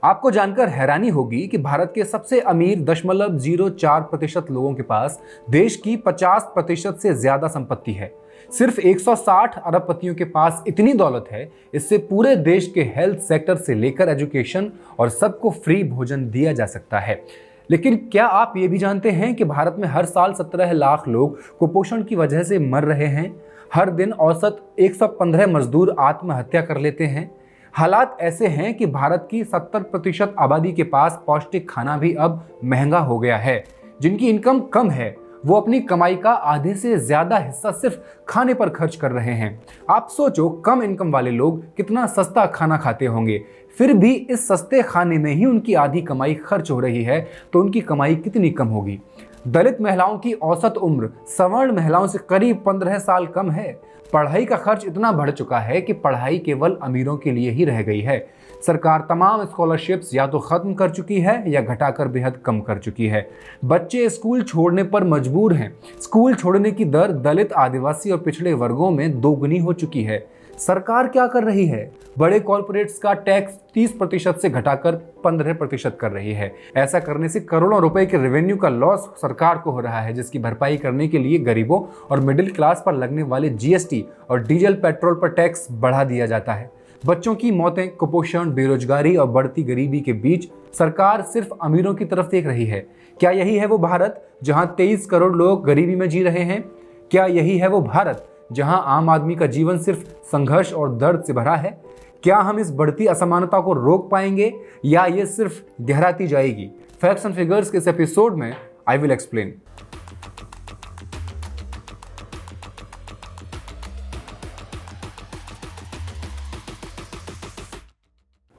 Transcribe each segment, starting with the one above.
आपको जानकर हैरानी होगी कि भारत के सबसे अमीर 0.04% लोगों के पास देश की 50% से ज्यादा संपत्ति है। सिर्फ 160 अरबपतियों के पास इतनी दौलत है, इससे पूरे देश के हेल्थ सेक्टर से लेकर एजुकेशन और सबको फ्री भोजन दिया जा सकता है। लेकिन क्या आप ये भी जानते हैं कि भारत में हर साल 17 लाख लोग कुपोषण की वजह से मर रहे हैं। हर दिन औसत 115 मजदूर आत्महत्या कर लेते हैं। हालात ऐसे हैं कि भारत की 70% आबादी के पास पौष्टिक खाना भी अब महंगा हो गया है। जिनकी इनकम कम है वो अपनी कमाई का आधे से ज्यादा हिस्सा सिर्फ खाने पर खर्च कर रहे हैं। आप सोचो, कम इनकम वाले लोग कितना सस्ता खाना खाते होंगे, फिर भी इस सस्ते खाने में ही उनकी आधी कमाई खर्च हो रही है, तो उनकी कमाई कितनी कम होगी। दलित महिलाओं की औसत उम्र सवर्ण महिलाओं से करीब 15 साल कम है। पढ़ाई का खर्च इतना बढ़ चुका है कि पढ़ाई केवल अमीरों के लिए ही रह गई है। सरकार तमाम स्कॉलरशिप्स या तो खत्म कर चुकी है या घटाकर बेहद कम कर चुकी है। बच्चे स्कूल छोड़ने पर मजबूर हैं। स्कूल छोड़ने की दर दलित, आदिवासी और पिछड़े वर्गों में दोगुनी हो चुकी है। सरकार क्या कर रही है? बड़े कॉर्पोरेट्स का टैक्स 30% से घटाकर 15% कर रही है। ऐसा करने से करोड़ों रुपए के रेवेन्यू का लॉस सरकार को हो रहा है, जिसकी भरपाई करने के लिए गरीबों और मिडिल क्लास पर लगने वाले जीएसटी और डीजल पेट्रोल पर टैक्स बढ़ा दिया जाता है। बच्चों की मौतें, कुपोषण, बेरोजगारी और बढ़ती गरीबी के बीच सरकार सिर्फ अमीरों की तरफ देख रही है। क्या यही है वो भारत जहां 23 करोड़ लोग गरीबी में जी रहे हैं? क्या यही है वो भारत जहां आम आदमी का जीवन सिर्फ संघर्ष और दर्द से भरा है? क्या हम इस बढ़ती असमानता को रोक पाएंगे या ये सिर्फ गहराती जाएगी? फैक्ट्स एंड फिगर्स के इस एपिसोड में आई विल एक्सप्लेन।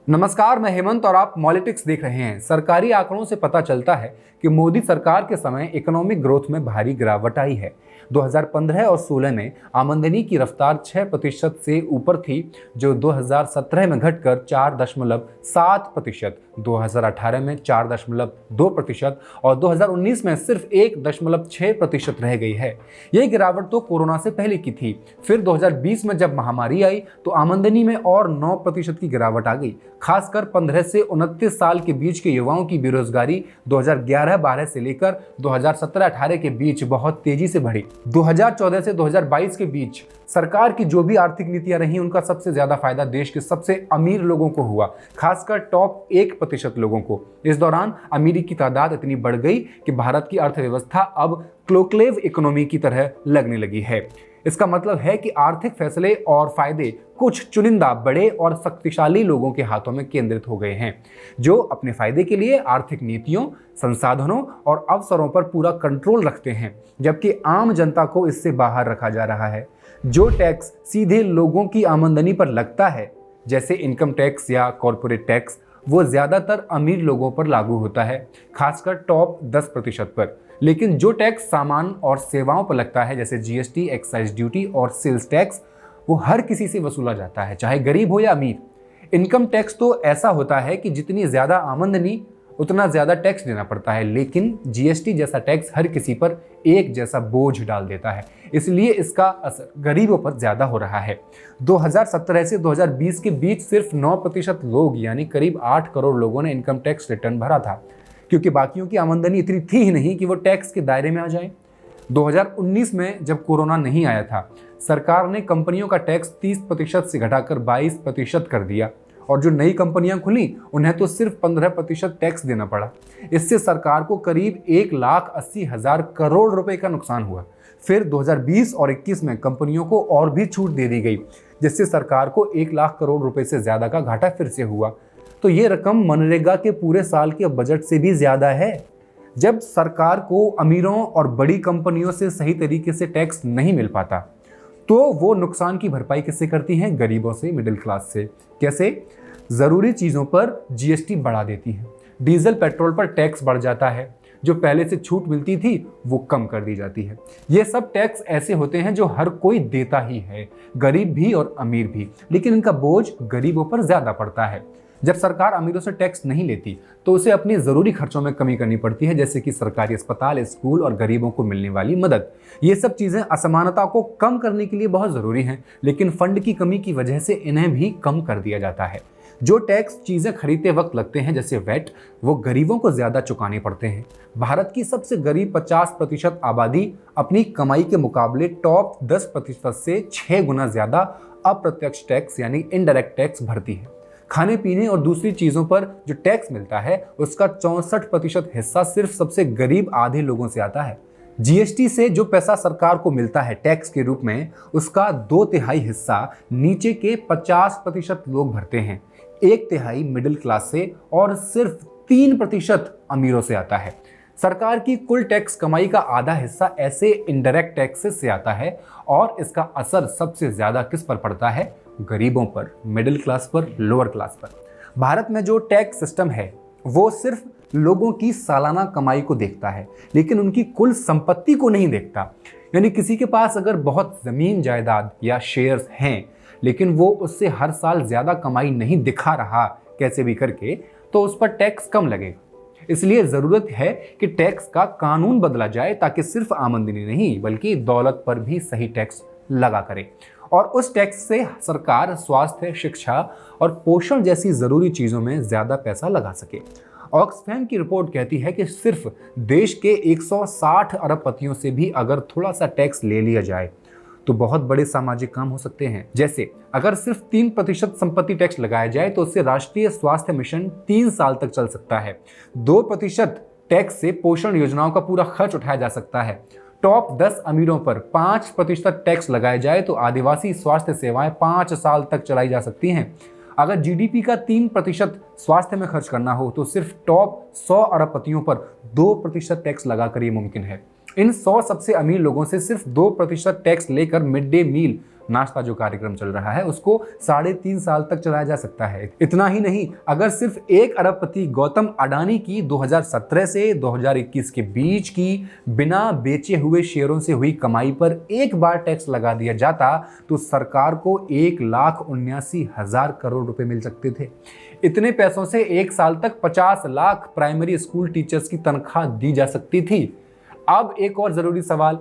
नमस्कार, मैं हेमंत और आप मॉलिटिक्स देख रहे हैं। सरकारी आंकड़ों से पता चलता है कि मोदी सरकार के समय इकोनॉमिक ग्रोथ में भारी गिरावट आई है। 2015 और 16 में आमदनी की रफ्तार 6% से ऊपर थी, जो 2017 में घटकर 4.7%, 2018 में 4.2% और 2019 में सिर्फ 1.6% रह गई है। यह गिरावट तो कोरोना से पहले की थी। फिर 2020 में जब महामारी आई तो आमदनी में और 9% की गिरावट आ गई। खासकर 15 से 29 साल के बीच के युवाओं की बेरोजगारी 2011-12 से लेकर 2017-18 के बीच बहुत तेजी से बढ़ी। 2014 से 2022 के बीच सरकार की जो भी आर्थिक नीतियां रही, उनका सबसे ज्यादा फायदा देश के सबसे अमीर लोगों को हुआ, खासकर टॉप 1% लोगों को। इस दौरान अमीरी की तादाद इतनी बढ़ गई कि भारत की अर्थव्यवस्था अब क्लोक्लेव इकोनॉमी की तरह लगने लगी है। इसका मतलब है कि आर्थिक फैसले और फायदे कुछ चुनिंदा बड़े और शक्तिशाली लोगों के हाथों में केंद्रित हो गए हैं, जो अपने फायदे के लिए आर्थिक नीतियों, संसाधनों और अवसरों पर पूरा कंट्रोल रखते हैं, जबकि आम जनता को इससे बाहर रखा जा रहा है। जो टैक्स सीधे लोगों की आमदनी पर लगता है, जैसे इनकम टैक्स या कॉर्पोरेट टैक्स, वो ज्यादातर अमीर लोगों पर लागू होता है, खासकर टॉप 10% पर। लेकिन जो टैक्स सामान और सेवाओं पर लगता है, जैसे जीएसटी, एक्साइज ड्यूटी और सेल्स टैक्स, वो हर किसी से वसूला जाता है, चाहे गरीब हो या अमीर। इनकम टैक्स तो ऐसा होता है कि जितनी ज्यादा आमदनी उतना ज्यादा टैक्स देना पड़ता है, लेकिन जीएसटी जैसा टैक्स हर किसी पर एक जैसा बोझ डाल देता है, इसलिए इसका असर गरीबों पर ज्यादा हो रहा है। 2017 से 2020 के बीच सिर्फ 9% लोग, यानी करीब 8 करोड़ लोगों ने इनकम टैक्स रिटर्न भरा था, क्योंकि बाकियों की आमदनी इतनी थी ही नहीं कि वो टैक्स के दायरे में आ जाए। 2019 में जब कोरोना नहीं आया था, सरकार ने कंपनियों का टैक्स 30% से घटाकर 22% कर दिया, और जो नई कंपनियां खुली उन्हें तो सिर्फ 15% टैक्स देना पड़ा। इससे सरकार को करीब 1,80,000 करोड़ रुपए का नुकसान हुआ। फिर 2020 और 21 में कंपनियों को और भी छूट दे दी गई, जिससे सरकार को 1 लाख करोड़ रुपए से ज्यादा का घाटा फिर से हुआ। तो ये रकम मनरेगा के पूरे साल के बजट से भी ज्यादा है। जब सरकार को अमीरों और बड़ी कंपनियों से सही तरीके से टैक्स नहीं मिल पाता, तो वो नुकसान की भरपाई किससे करती हैं? गरीबों से, मिडिल क्लास से। कैसे? जरूरी चीजों पर जीएसटी बढ़ा देती है, डीजल पेट्रोल पर टैक्स बढ़ जाता है, जो पहले से छूट मिलती थी वो कम कर दी जाती है। ये सब टैक्स ऐसे होते हैं जो हर कोई देता ही है, गरीब भी और अमीर भी, लेकिन इनका बोझ गरीबों पर ज्यादा पड़ता है। जब सरकार अमीरों से टैक्स नहीं लेती तो उसे अपनी जरूरी खर्चों में कमी करनी पड़ती है, जैसे कि सरकारी अस्पताल, स्कूल और गरीबों को मिलने वाली मदद। ये सब चीजें असमानता को कम करने के लिए बहुत जरूरी हैं, लेकिन फंड की कमी की वजह से इन्हें भी कम कर दिया जाता है। जो टैक्स चीजें खरीदते वक्त लगते हैं जैसे वैट, वो गरीबों को ज्यादा चुकाने पड़ते हैं। भारत की सबसे गरीब 50% आबादी अपनी कमाई के मुकाबले टॉप 10% से 6 गुना ज्यादा अप्रत्यक्ष टैक्स यानी इनडायरेक्ट टैक्स भरती है। खाने पीने और दूसरी चीजों पर जो टैक्स मिलता है उसका 64% हिस्सा सिर्फ सबसे गरीब आधे लोगों से आता है। जीएसटी से जो पैसा सरकार को मिलता है टैक्स के रूप में, उसका 2/3 हिस्सा नीचे के 50% लोग भरते हैं, 1/3 मिडिल क्लास से और सिर्फ 3% अमीरों से आता है। सरकार की कुल टैक्स कमाई का आधा हिस्सा ऐसे इनडायरेक्ट टैक्सेस से आता है और इसका असर सबसे ज्यादा किस पर पड़ता है? गरीबों पर, मिडिल क्लास पर, लोअर क्लास पर। भारत में जो टैक्स सिस्टम है वो सिर्फ लोगों की सालाना कमाई को देखता है, लेकिन उनकी कुल संपत्ति को नहीं देखता। यानी किसी के पास अगर बहुत जमीन जायदाद या शेयर्स हैं, लेकिन वो उससे हर साल ज्यादा कमाई नहीं दिखा रहा कैसे भी करके, तो उस पर टैक्स कम लगेगा। इसलिए जरूरत है कि टैक्स का कानून बदला जाए ताकि सिर्फ आमदनी नहीं बल्कि दौलत पर भी सही टैक्स लगा करे और उस टैक्स से सरकार स्वास्थ्य, शिक्षा और पोषण जैसी जरूरी चीजों में ज्यादा पैसा लगा सके। ऑक्सफैम की रिपोर्ट कहती है कि सिर्फ देश के 160 अरबपतियों से भी अगर थोड़ा सा टैक्स ले लिया जाए तो बहुत बड़े सामाजिक काम हो सकते हैं। जैसे अगर सिर्फ 3% संपत्ति टैक्स लगाया जाए तो उससे राष्ट्रीय स्वास्थ्य मिशन 3 साल तक चल सकता है। 2% टैक्स से पोषण योजनाओं का पूरा खर्च उठाया जा सकता है। टॉप 10 अमीरों पर 5% टैक्स लगाया जाए तो आदिवासी स्वास्थ्य सेवाएं 5 साल तक चलाई जा सकती हैं। अगर जीडीपी का 3% स्वास्थ्य में खर्च करना हो तो सिर्फ टॉप 100 अरबपतियों पर 2% टैक्स लगाकर ये मुमकिन है। इन 100 सबसे अमीर लोगों से सिर्फ 2% टैक्स लेकर मिड डे मील नाश्ता जो कार्यक्रम चल रहा है उसको 3.5 साल तक चलाया जा सकता है। इतना ही नहीं, अगर सिर्फ 1 अरबपति गौतम अडानी की 2017 से 2021 के बीच की बिना बेचे हुए शेयरों से हुई कमाई पर एक बार टैक्स लगा दिया जाता तो सरकार को 1,79,000 करोड़ रुपए मिल सकते थे। इतने पैसों से एक साल तक 50 लाख प्राइमरी स्कूल टीचर्स की तनख्वाह दी जा सकती थी। अब एक और जरूरी सवाल,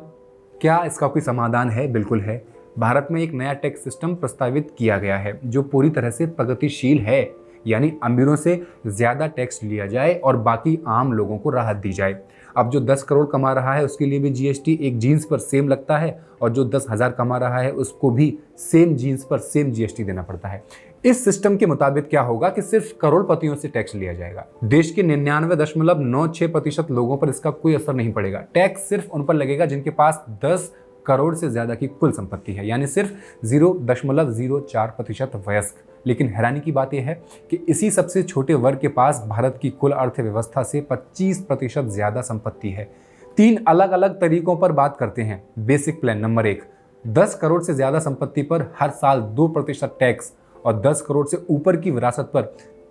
क्या इसका कोई समाधान है? बिल्कुल है। भारत में एक नया टैक्स सिस्टम प्रस्तावित किया गया है जो पूरी तरह से प्रगतिशील है, यानी अमीरों से ज्यादा टैक्स लिया जाए और बाकी आम लोगों को राहत दी जाए। अब जो 10 करोड़ कमा रहा है उसके लिए भी जीएसटी एक जीन्स पर सेम लगता है और जो 10,000 कमा रहा है उसको भी सेम जीन्स पर सेम जीएसटी देना पड़ता है। इस सिस्टम के मुताबिक क्या होगा कि सिर्फ करोड़पतियों से टैक्स लिया जाएगा। देश के 99.96% लोगों पर इसका कोई असर नहीं पड़ेगा। टैक्स सिर्फ उन पर लगेगा जिनके पास 10 करोड़ से ज्यादा की कुल संपत्ति है, यानी सिर्फ 0.04% वयस्क। लेकिन हैरानी की बात यह है कि इसी सबसे छोटे वर्ग के पास भारत की कुल अर्थव्यवस्था से 25% ज्यादा संपत्ति है। 3 अलग अलग तरीकों पर बात करते हैं। बेसिक प्लान नंबर 1, 10 करोड़ से ज्यादा संपत्ति पर हर साल 2% टैक्स और 10 करोड़ से ऊपर की विरासत पर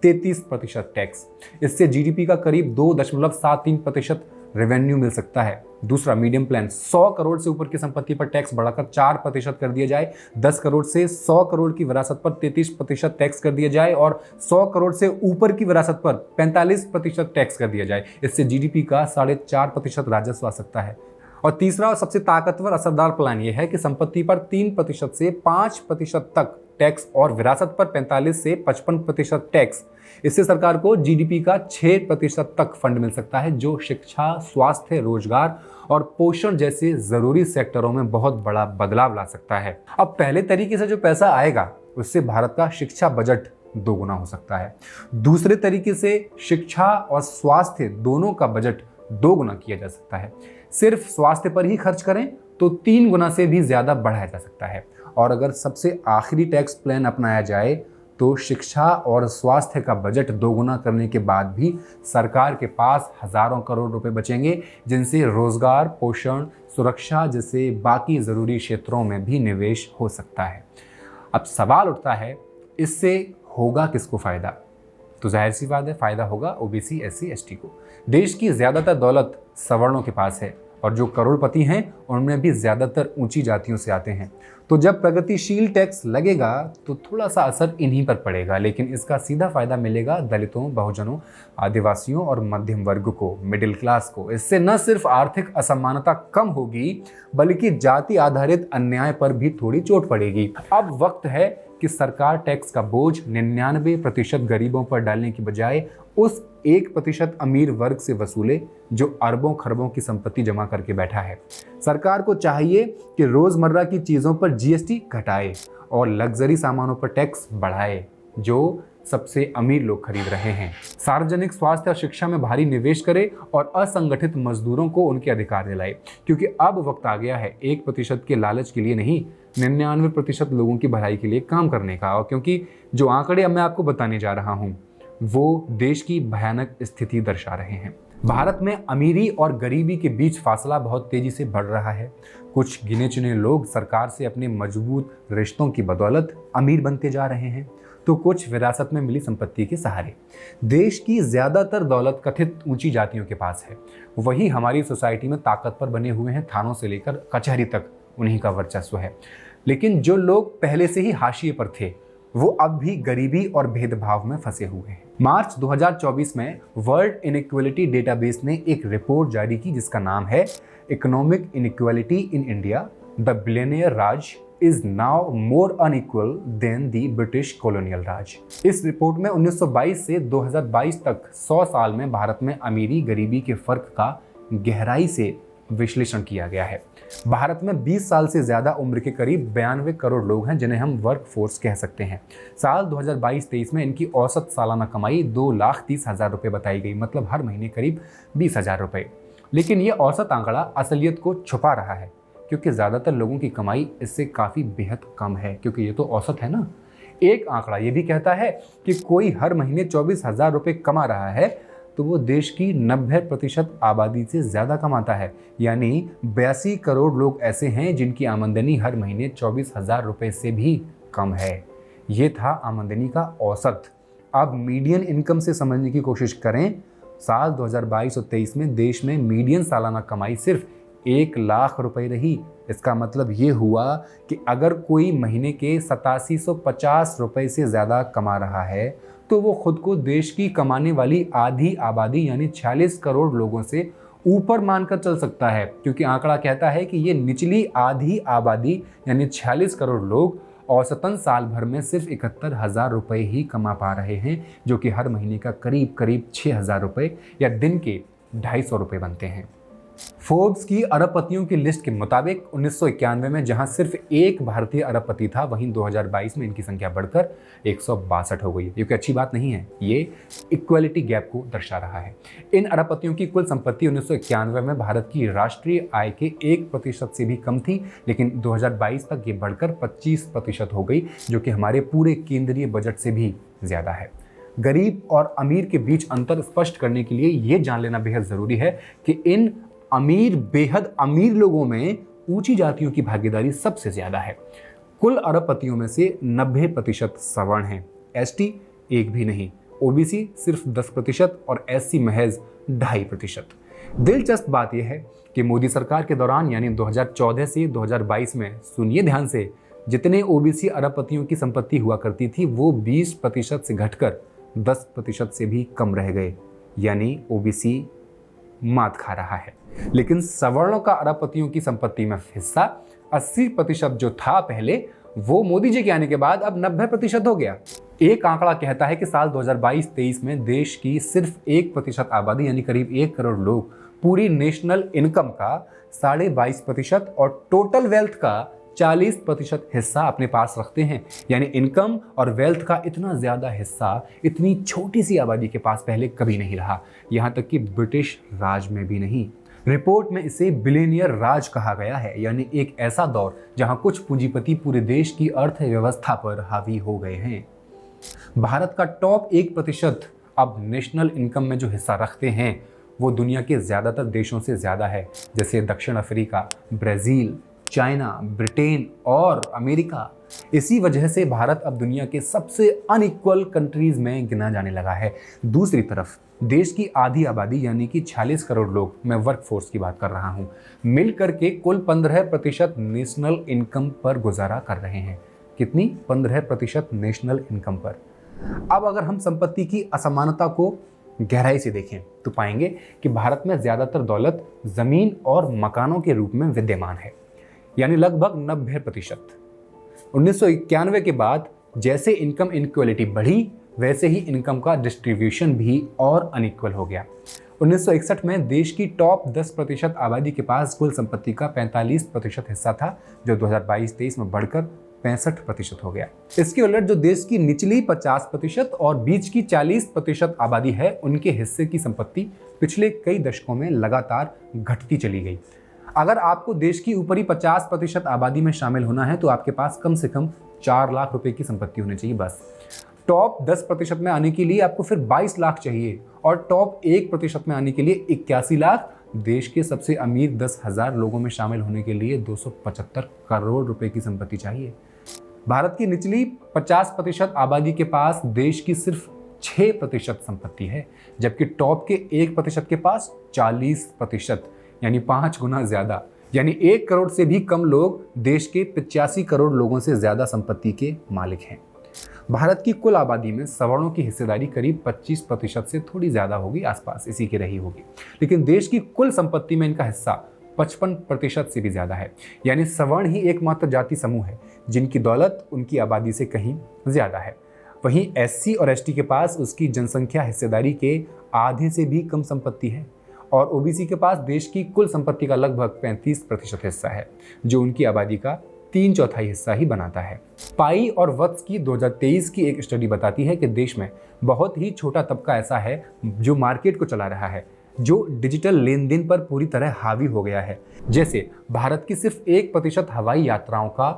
33% टैक्स। इससे जीडीपी का करीब 2.73% रेवेन्यू मिल सकता है। दूसरा मीडियम प्लान, 100 करोड़ से ऊपर की संपत्ति पर टैक्स बढ़ाकर 4% कर दिया जाए, 10 करोड़ से 100 करोड़ की विरासत पर 33% टैक्स कर दिया जाए और 100 करोड़ से ऊपर की विरासत पर 45% टैक्स कर दिया जाए। इससे जीडीपी का 4.5% राजस्व आ सकता है। और तीसरा और सबसे ताकतवर असरदार प्लान यह है कि संपत्ति पर 3% से 5% तक टैक्स और विरासत पर 45 से 55% टैक्स। इससे सरकार को जीडीपी का 6% तक फंड मिल सकता है जो शिक्षा, स्वास्थ्य, रोजगार और पोषण जैसे जरूरी सेक्टरों में बहुत बड़ा बदलाव ला सकता है। अब पहले तरीके से जो पैसा आएगा उससे भारत का शिक्षा बजट 2 गुना हो सकता है। दूसरे तरीके से शिक्षा और स्वास्थ्य दोनों का बजट 2 गुना किया जा सकता है। सिर्फ स्वास्थ्य पर ही खर्च करें तो 3 गुना से भी ज्यादा बढ़ाया जा सकता है। और अगर सबसे आखिरी टैक्स प्लान अपनाया जाए तो शिक्षा और स्वास्थ्य का बजट 2 गुना करने के बाद भी सरकार के पास हजारों करोड़ रुपए बचेंगे जिनसे रोजगार, पोषण, सुरक्षा जैसे बाकी जरूरी क्षेत्रों में भी निवेश हो सकता है। अब सवाल उठता है, इससे होगा किसको फायदा? तो जाहिर सी बात है, फायदा होगा ओबीसी, एससी, एसटी को। देश की ज्यादातर दौलत सवर्णों के पास है और जो करोड़पति हैं उनमें भी ज्यादातर ऊंची जातियों से आते हैं। तो जब प्रगतिशील टैक्स लगेगा तो थोड़ा सा असर इन्हीं पर पड़ेगा, लेकिन इसका सीधा फायदा मिलेगा दलितों, बहुजनों, आदिवासियों और मध्यम वर्ग को, मिडिल क्लास को। इससे न सिर्फ आर्थिक असमानता कम होगी बल्कि जाति आधारित अन्याय पर भी थोड़ी चोट पड़ेगी। अब वक्त है कि सरकार टैक्स का बोझ 99% गरीबों पर डालने की बजाय उस 1% अमीर वर्ग से वसूले जो अरबों खरबों की संपत्ति जमा करके बैठा है। सरकार को चाहिए कि रोजमर्रा की चीजों पर जीएसटी घटाए और लग्जरी सामानों पर टैक्स बढ़ाए जो सबसे अमीर लोग खरीद रहे हैं। सार्वजनिक स्वास्थ्य और शिक्षा में भारी निवेश करे और असंगठित मजदूरों को उनके अधिकार दिलाए, क्योंकि अब वक्त आ गया है 1% के लालच के लिए नहीं, 99% लोगों की भलाई के लिए काम करने का। और क्योंकि जो आंकड़े अब मैं आपको बताने जा रहा हूं वो देश की भयानक स्थिति दर्शा रहे हैं। भारत में अमीरी और गरीबी के बीच फासला बहुत तेजी से बढ़ रहा है। कुछ गिने चुने लोग सरकार से अपने मजबूत रिश्तों की बदौलत अमीर बनते जा रहे हैं, तो कुछ विरासत में मिली संपत्ति के सहारे। देश की ज्यादातर दौलत कथित ऊंची जातियों के पास है। वही हमारी सोसाइटी में ताकत पर बने हुए हैं, थानों से लेकर कचहरी तक उन्हीं का वर्चस्व है। लेकिन जो लोग पहले से ही हाशिए पर थे वो अब भी गरीबी और भेदभाव में फंसे हुए हैं। मार्च 2024 में वर्ल्ड इनइक्वालिटी डेटाबेस ने एक रिपोर्ट जारी की जिसका नाम है economic inequality in India, the billionaire Raj is now more unequal than the British colonial Raj. इस रिपोर्ट में 1922 से 2022 तक 100 साल में भारत में अमीरी गरीबी के फर्क का गहराई से विश्लेषण किया गया है। भारत में 20 साल से ज्यादा उम्र के करीब 92 करोड़ लोग हैं जिन्हें हम वर्क फोर्स कह सकते हैं। साल 2022-23 में इनकी औसत सालाना कमाई 2,30,000 रुपये बताई गई, मतलब हर महीने करीब 20,000 रुपये। लेकिन ये औसत आंकड़ा असलियत को छुपा रहा है, क्योंकि ज़्यादातर लोगों की कमाई इससे काफ़ी बेहद कम है, क्योंकि ये तो औसत है ना। एक आंकड़ा ये भी कहता है कि कोई हर महीने 24,000 रुपये कमा रहा है तो वो देश की 90% आबादी से ज़्यादा कमाता है, यानी 82 करोड़ लोग ऐसे हैं जिनकी आमदनी हर महीने 24,000 रुपये से भी कम है। ये था आमदनी का औसत। अब मीडियन इनकम से समझने की कोशिश करें। साल 2022 और 23 में देश में मीडियन सालाना कमाई सिर्फ 1 लाख रुपए रही। इसका मतलब ये हुआ कि अगर कोई महीने के 8750 रुपए से ज़्यादा कमा रहा है तो वो खुद को देश की कमाने वाली आधी आबादी यानी 46 करोड़ लोगों से ऊपर मानकर चल सकता है, क्योंकि आंकड़ा कहता है कि ये निचली आधी आबादी यानी 46 करोड़ लोग औसतन साल भर में सिर्फ 71,000 रुपये ही कमा पा रहे हैं, जो कि हर महीने का करीब करीब 6,000 रुपये या दिन के 250 रुपये बनते हैं। फोर्ब्स की अरबपतियों की लिस्ट के मुताबिक 1991 में जहां सिर्फ एक भारतीय अरबपति था, वहीं 2022 में इनकी संख्या बढ़कर 162 हो गई है। ये कोई अच्छी बात नहीं है, ये इक्वालिटी गैप को दर्शा रहा है। इन अरबपतियों की कुल संपत्ति 1991 में भारत की राष्ट्रीय आय के 1% से भी कम थी, लेकिन 2022 तक ये बढ़कर 25% हो गई, जो कि हमारे पूरे केंद्रीय बजट से भी ज्यादा है। गरीब और अमीर के बीच अंतर स्पष्ट करने के लिए ये जान लेना बेहद जरूरी है कि इन बेहद अमीर लोगों में ऊंची जातियों की भागीदारी सबसे ज्यादा है। कुल अरबपतियों में से 90% सवर्ण हैं, एसटी एक भी नहीं, ओबीसी सिर्फ 10% और एससी महज 2.5%। दिलचस्प बात यह है कि मोदी सरकार के दौरान यानी 2014 से 2022 में, सुनिए ध्यान से, जितने ओबीसी अरबपतियों की संपत्ति हुआ करती थी वो 20% से घटकर 10% से भी कम रह गए, यानी ओबीसी मात खा रहा है। लेकिन सवर्णों का अरबपतियों की संपत्ति में हिस्सा 80% जो था पहले, वो मोदी जी के आने के बाद अब 90% हो गया। एक आंकड़ा कहता है कि साल 2022-23 में देश की सिर्फ 1% आबादी यानी करीब 1 करोड़ लोग पूरी नेशनल इनकम का 22.5% और टोटल वेल्थ का 40% हिस्सा अपने पास रखते हैं। यानी इनकम और वेल्थ का इतना ज्यादा हिस्सा इतनी छोटी सी आबादी के पास पहले कभी नहीं रहा, यहां तक कि ब्रिटिश राज में भी नहीं। रिपोर्ट में इसे बिलियनियर राज कहा गया है, यानी एक ऐसा दौर जहां कुछ पूंजीपति पूरे देश की अर्थव्यवस्था पर हावी हो गए हैं। भारत का टॉप 1% अब नेशनल इनकम में जो हिस्सा रखते हैं वो दुनिया के ज्यादातर देशों से ज्यादा है, जैसे दक्षिण अफ्रीका, ब्राजील, चाइना, ब्रिटेन और अमेरिका। इसी वजह से भारत अब दुनिया के सबसे अनइक्वल कंट्रीज में गिना जाने लगा है। दूसरी तरफ देश की आधी आबादी यानी कि 46 करोड़ लोग, मैं वर्कफोर्स की बात कर रहा हूं, मिलकर के कुल 15% नेशनल इनकम पर गुजारा कर रहे हैं। कितनी? 15% नेशनल इनकम पर। अब अगर हम संपत्ति की असमानता को गहराई से देखें तो पाएंगे कि भारत में ज्यादातर दौलत जमीन और मकानों के रूप में विद्यमान है, यानी लगभग 90%। 1991 के बाद जैसे इनकम इनक्वलिटी बढ़ी, वैसे ही इनकम का डिस्ट्रीब्यूशन भी और अनइक्वल हो गया। 1961 में देश की टॉप 10% आबादी के पास कुल संपत्ति का 45% हिस्सा था, जो 2022-23 में बढ़कर 65% हो गया। इसके उलट जो देश की निचली 50% और बीच की 40% आबादी है, उनके हिस्से की संपत्ति पिछले कई दशकों में लगातार घटती चली गई। अगर आपको देश की ऊपरी 50% आबादी में शामिल होना है तो आपके पास कम से कम 4 लाख रुपए की संपत्ति होनी चाहिए बस। टॉप 10% में आने के लिए आपको फिर 22 लाख चाहिए और टॉप 1% में आने के लिए 81 लाख। देश के सबसे अमीर 10,000 लोगों में शामिल होने के लिए 275 करोड़ रुपए की संपत्ति चाहिए। भारत की निचली 50% आबादी के पास देश की सिर्फ 6% संपत्ति है, जबकि टॉप के 1% के पास 40%, यानी 5 गुना ज्यादा। यानी 1 करोड़ से भी कम लोग देश के 85 करोड़ लोगों से ज्यादा संपत्ति के मालिक हैं। भारत की कुल आबादी में सवर्णों की हिस्सेदारी करीब 25% से थोड़ी ज्यादा होगी, आसपास इसी की रही होगी, लेकिन देश की कुल संपत्ति में इनका हिस्सा 55% से भी ज्यादा है। यानी सवर्ण ही एकमात्र जाति समूह है जिनकी दौलत उनकी आबादी से कहीं ज्यादा है। वहीं एससी और एसटी के पास उसकी जनसंख्या हिस्सेदारी के आधे से भी कम संपत्ति है और ओबीसी के पास देश की कुल संपत्ति का लगभग 35% हिस्सा है, जो उनकी आबादी का 3/4 हिस्सा ही बनाता है। पाई और वत्स की 2023 की एक स्टडी बताती है कि देश में बहुत ही छोटा तबका ऐसा है जो मार्केट को चला रहा है, जो डिजिटल लेन देन पर पूरी तरह हावी हो गया है। जैसे भारत की सिर्फ 1% हवाई यात्राओं का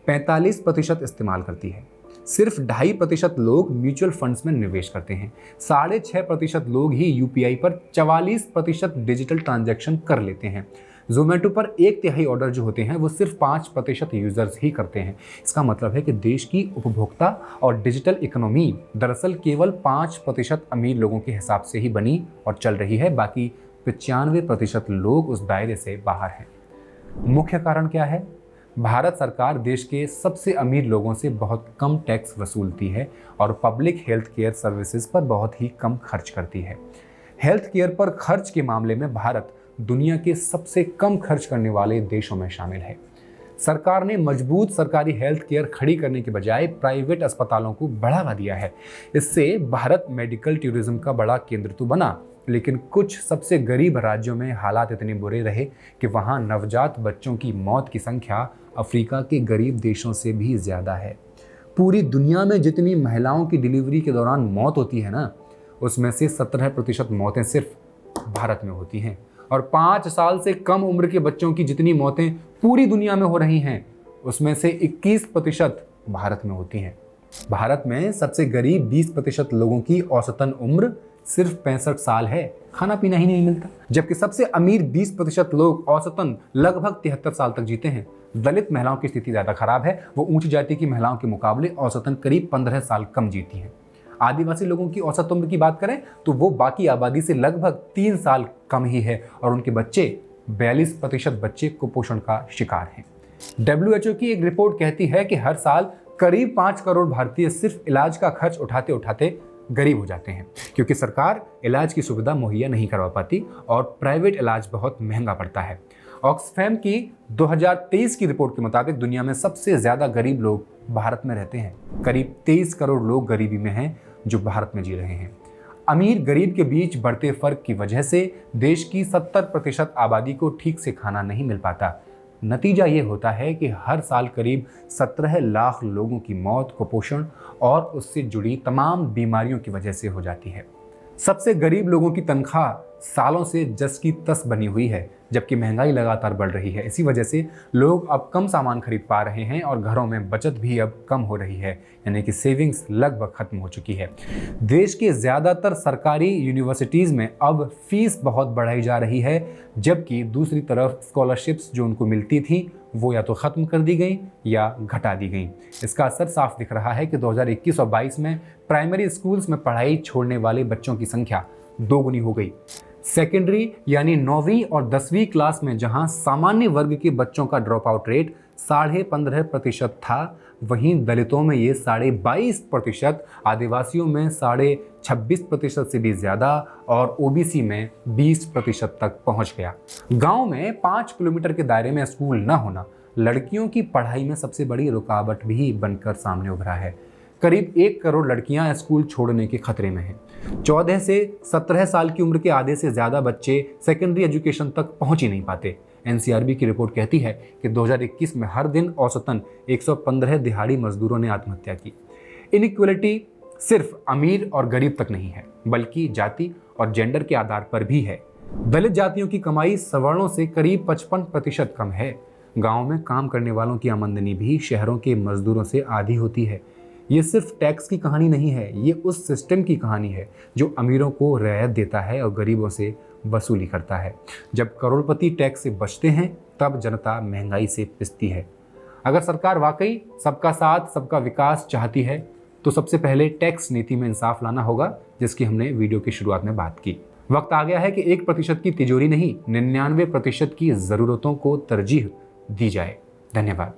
45% इस्तेमाल करती है, सिर्फ 2.5% लोग म्यूचुअल फंड्स में निवेश करते हैं, 6.5% लोग ही यूपीआई पर 44% डिजिटल ट्रांजैक्शन कर लेते हैं। जोमेटो पर 1/3 ऑर्डर जो होते हैं वो सिर्फ 5% यूजर्स ही करते हैं। इसका मतलब है कि देश की उपभोक्ता और डिजिटल इकोनॉमी दरअसल केवल 5% अमीर लोगों के हिसाब से ही बनी और चल रही है, बाकी 95% लोग उस दायरे से बाहर हैं। मुख्य कारण क्या है? भारत सरकार देश के सबसे अमीर लोगों से बहुत कम टैक्स वसूलती है और पब्लिक हेल्थ केयर सर्विसेज पर बहुत ही कम खर्च करती है। हेल्थ केयर पर खर्च के मामले में भारत दुनिया के सबसे कम खर्च करने वाले देशों में शामिल है। सरकार ने मजबूत सरकारी हेल्थ केयर खड़ी करने के बजाय प्राइवेट अस्पतालों को बढ़ावा दिया है। इससे भारत मेडिकल टूरिज्म का बड़ा केंद्र तो बना, लेकिन कुछ सबसे गरीब राज्यों में हालात इतने बुरे रहे कि वहां नवजात बच्चों की मौत की संख्या अफ्रीका के गरीब देशों से भी ज्यादा है। पूरी दुनिया में जितनी महिलाओं की डिलीवरी के दौरान मौत होती है ना, उसमें से 17% मौतें सिर्फ भारत में होती हैं और 5 साल से कम उम्र के बच्चों की जितनी मौतें पूरी दुनिया में हो रही हैं, उसमें से 21% भारत में होती हैं। भारत में सबसे गरीब 20% लोगों की औसतन उम्र सिर्फ 65 साल है, खाना पीना ही नहीं मिलता, जबकि सबसे अमीर 20% लोग औसतन लगभग 73 साल तक जीते हैं। दलित महिलाओं की स्थिति ज्यादा खराब है, वो ऊंची जाति की महिलाओं के मुकाबले औसतन करीब 15 साल कम जीती हैं। आदिवासी लोगों की औसत उम्र की बात करें तो वो बाकी आबादी से लगभग 3 साल कम ही है और उनके बच्चे 42% बच्चे कुपोषण का शिकार हैं। WHO की एक रिपोर्ट कहती है कि हर साल करीब 5 करोड़ भारतीय सिर्फ इलाज का खर्च उठाते उठाते गरीब हो जाते हैं, क्योंकि सरकार इलाज की सुविधा मुहैया नहीं करवा पाती और प्राइवेट इलाज बहुत महंगा पड़ता है। ऑक्सफैम की 2023 की रिपोर्ट के मुताबिक दुनिया में सबसे ज्यादा गरीब लोग भारत में रहते हैं। करीब 23 करोड़ लोग गरीबी में हैं जो भारत में जी रहे हैं। अमीर गरीब के बीच बढ़ते फर्क की वजह से देश की 70% आबादी को ठीक से खाना नहीं मिल पाता। नतीजा ये होता है कि हर साल करीब 17 लाख लोगों की मौत कुपोषण और उससे जुड़ी तमाम बीमारियों की वजह से हो जाती है। सबसे गरीब लोगों की तनख्वाह सालों से जस की तस बनी हुई है, जबकि महंगाई लगातार बढ़ रही है। इसी वजह से लोग अब कम सामान खरीद पा रहे हैं और घरों में बचत भी अब कम हो रही है, यानी कि सेविंग्स लगभग खत्म हो चुकी है। देश के ज़्यादातर सरकारी यूनिवर्सिटीज़ में अब फीस बहुत बढ़ाई जा रही है, जबकि दूसरी तरफ स्कॉलरशिप्स जो उनको मिलती थी वो या तो ख़त्म कर दी गई या घटा दी गई। इसका असर साफ दिख रहा है कि 2021 और 22 में प्राइमरी स्कूल्स में पढ़ाई छोड़ने वाले बच्चों की संख्या 2 गुनी हो गई। सेकेंडरी यानी 9वीं और 10वीं क्लास में जहां सामान्य वर्ग के बच्चों का ड्रॉप आउट रेट 15.5% था, वहीं दलितों में ये 22.5%, आदिवासियों में 26.5% से भी ज़्यादा और ओबीसी में 20% तक पहुंच गया। गांव में 5 किलोमीटर के दायरे में स्कूल न होना लड़कियों की पढ़ाई में सबसे बड़ी रुकावट भी बनकर सामने उभरा है। करीब 1 करोड़ लड़कियां स्कूल छोड़ने के खतरे में हैं। 14 से 17 साल की उम्र के आधे से ज्यादा बच्चे सेकेंडरी एजुकेशन तक पहुंच ही नहीं पाते। एनसीआरबी की रिपोर्ट कहती है कि 2021 में हर दिन औसतन 115 दिहाड़ी मजदूरों ने आत्महत्या की। इनइक्वलिटी सिर्फ अमीर और गरीब तक नहीं है, बल्कि जाति और जेंडर के आधार पर भी है। दलित जातियों की कमाई सवर्णों से करीब 55% कम है। गांव में काम करने वालों की आमदनी भी शहरों के मजदूरों से आधी होती है। ये सिर्फ टैक्स की कहानी नहीं है, ये उस सिस्टम की कहानी है जो अमीरों को रियायत देता है और गरीबों से वसूली करता है। जब करोड़पति टैक्स से बचते हैं तब जनता महंगाई से पिसती है। अगर सरकार वाकई सबका साथ सबका विकास चाहती है तो सबसे पहले टैक्स नीति में इंसाफ लाना होगा, जिसकी हमने वीडियो की शुरुआत में बात की। वक्त आ गया है कि 1% की तिजोरी नहीं, 99% की जरूरतों को तरजीह दी जाए। धन्यवाद।